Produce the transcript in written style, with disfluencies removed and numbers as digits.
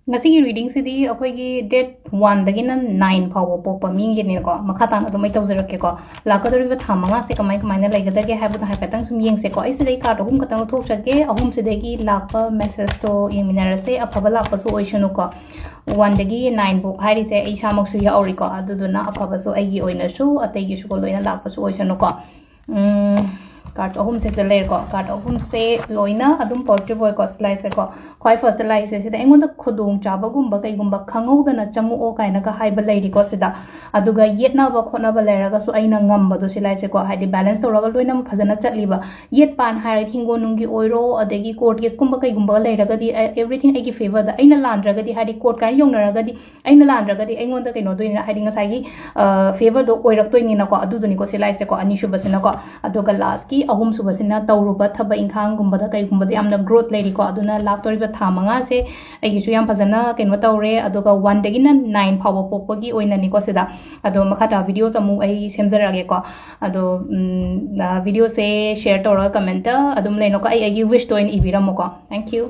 ꯉꯁꯤꯒꯤ ꯔꯤꯗꯤꯡꯁꯤꯗꯤ ꯑꯩꯈꯣꯏꯒꯤ ꯗꯦꯠ 1ꯗꯒꯤꯅ 9 ꯐꯥꯎꯕ ꯄꯣꯛꯄ ꯃꯤꯒꯤꯅꯦꯀꯣ ꯃꯈꯥ ꯇꯥꯅ ꯑꯗꯨꯝ ꯑꯩ ꯇꯧꯖꯔꯛꯀꯦꯀꯣ ꯂꯥꯛꯀꯗꯧꯔꯤꯕ ꯊꯥ 5ꯁꯦ ꯀꯃꯥꯏꯅ ꯂꯩꯒꯗꯒꯦ ꯍꯥꯏꯕꯗꯣ ꯍꯥꯏꯐꯦꯠꯇꯪ ꯁꯨꯝ ꯌꯦꯡꯁꯦꯀꯣ ꯑꯩ ꯁꯤꯗꯩ ꯀꯥꯔꯗ 3 ꯈꯛꯇꯪ ꯂꯧꯊꯣꯛꯆꯒꯦ ꯑꯍꯨꯝꯁꯤꯗꯒꯤ ꯂꯥꯛꯄ ꯃꯦꯁꯦꯖꯇꯣ ꯌꯦꯡꯃꯤꯟꯅꯔꯁꯦ ꯑꯐꯕ ꯂꯥꯛꯄꯁꯨ ꯑꯣꯏꯁꯅꯨꯀꯣ 1ꯗꯒꯤ 9 ꯐꯥꯎ ꯍꯥꯏꯔꯤꯁꯦ ꯑꯩ ꯏꯁꯥꯃꯛꯁꯨ ꯌꯥꯎꯔꯤꯀꯣ ꯑꯗꯨꯗꯨꯅ ꯑꯐꯕꯁꯨ ꯑꯩꯒꯤ ꯑꯣꯏꯅꯁꯨ ꯑꯇꯩꯒꯤꯁꯨ ꯂꯣꯏꯅ ꯂꯥꯛꯄꯁꯨ ꯑꯣꯏꯁꯅꯨꯀꯣ ꯀꯥꯔꯗ ꯑꯍꯨꯝꯁꯤꯗ ꯂꯩꯔꯦꯀꯣ ꯀꯥꯔꯗ ꯑꯍꯨꯝꯁꯦ ꯂꯣꯏꯅ ꯑꯗꯨꯝ ꯄꯣꯖꯤꯇꯤꯚ ꯑꯣꯏꯀꯣ ꯁ꯭ꯂꯥꯏꯗꯁꯦꯀꯣ ꯈ꯭ꯋꯥꯏ ꯐꯥꯔꯁꯇ ꯂꯥꯛꯏꯁꯦ ꯁꯤꯗ ꯑꯩꯉꯣꯟꯗ ꯈꯨꯗꯣꯡꯆꯥꯕꯒꯨꯝꯕ ꯀꯩꯒꯨꯝꯕ ꯈꯪꯍꯧꯗꯅ ꯆꯪꯉꯛꯑꯣ ꯀꯥꯏꯅꯒ ꯍꯥꯏꯕ ꯂꯩꯔꯤꯀꯣ ꯁꯤꯗ ꯑꯗꯨꯒ ꯌꯦꯠꯅꯕ ꯈꯣꯠꯅꯕ ꯂꯩꯔꯒꯁꯨ ꯑꯩꯅ ꯉꯝꯕꯗꯣ ꯁꯤ ꯂꯥꯏꯁꯦꯀꯣ ꯍꯥꯏꯗꯤ ꯕꯦꯂꯦꯟꯁ ꯇꯧꯔꯒ ꯂꯣꯏꯅꯃꯛ ꯐꯖꯅ ꯆꯠꯂꯤꯕ ꯌꯦꯠꯄꯥꯟ ꯍꯥꯏꯔꯗꯤ ꯍꯤꯡꯒꯣꯜꯅꯨꯡꯒꯤ ꯑꯣꯏꯔꯣ ꯑꯗꯒꯤ ꯀꯣꯔꯠ ꯀꯦꯁꯀꯨꯝꯕ ꯀꯩꯒꯨꯝꯕ ꯂꯩꯔꯒꯗꯤ ꯑꯦꯕ꯭ꯔꯤꯊꯤꯡ ꯑꯩꯒꯤ ꯐꯦꯚꯔꯗ ꯑꯩꯅ ꯂꯥꯟꯗ꯭ꯔꯒꯗꯤ ꯍꯥꯏꯗꯤ ꯀꯣꯔꯠ ꯀꯥꯏꯅ ꯌꯧꯅꯔꯒꯗꯤ ꯑꯩꯅ ꯂꯥꯟꯗ꯭ꯔꯒꯗꯤ ꯑꯩꯉꯣꯟꯗ ꯀꯩꯅꯣꯗꯣꯏꯅ ꯍꯥꯏꯗꯤ ꯉꯁꯥꯏꯒꯤ ꯐꯦꯚꯔꯗꯣ ꯑꯣꯏꯔꯛꯇꯣꯏꯅꯤꯅꯀꯣ ꯑꯗꯨꯗꯨꯅꯤꯀꯣ ꯁꯤ ꯂꯥꯏꯁꯦꯀꯣ ꯑꯅꯤꯁꯨꯕꯁꯤꯅꯀꯣ ꯑꯗꯨꯒ ꯂꯥꯁꯀꯤ ꯑꯍꯨꯝꯁꯨꯕꯁꯤꯅ ꯇꯧꯔꯨꯕ ꯊꯕꯛ ꯏꯪꯈꯥꯡꯒꯨꯝꯕꯗ ꯀꯩꯒꯨꯝꯕꯗ ꯌꯥꯝꯅ ꯒ꯭ꯔꯣꯠ ꯂꯩꯔꯤꯀꯣ ꯑꯗꯨꯅ ꯂꯥꯛꯇꯧꯔꯤꯕ ꯊꯥ 5ꯁꯦ ꯑꯩꯒꯤꯁꯨ ꯌꯥꯝ ꯐꯖꯅ ꯀꯩꯅꯣ ꯇꯧꯔꯦ ꯑꯗꯨꯒ 1ꯗꯒꯤꯅ 9 ꯐꯥꯎꯕ ꯄꯣꯛꯄꯒꯤ ꯑꯣꯏꯅꯅꯤꯀꯣ ꯁꯤꯗ ꯑꯗꯣ ꯃꯈꯥ ꯇꯥꯕ ꯚꯤꯗꯤꯑꯣꯁ ꯑꯃꯨꯛ ꯑꯩ ꯁꯦꯝꯖꯔꯛꯑꯒꯦꯀꯣ ꯑꯗꯣ ꯚꯤꯗꯤꯑꯣꯁꯦ ꯁꯦꯌꯔ ꯇꯧꯔꯒ ꯀꯃꯦꯟꯇ ꯑꯗꯨꯝ ꯂꯩꯅꯣꯀꯣ ꯑꯩꯒꯤ ꯋꯤꯁꯇꯣ ꯑꯣꯏꯅ ꯏꯕꯤꯔꯝꯃꯣꯀꯣ ꯊꯦꯡꯛ ꯌꯨ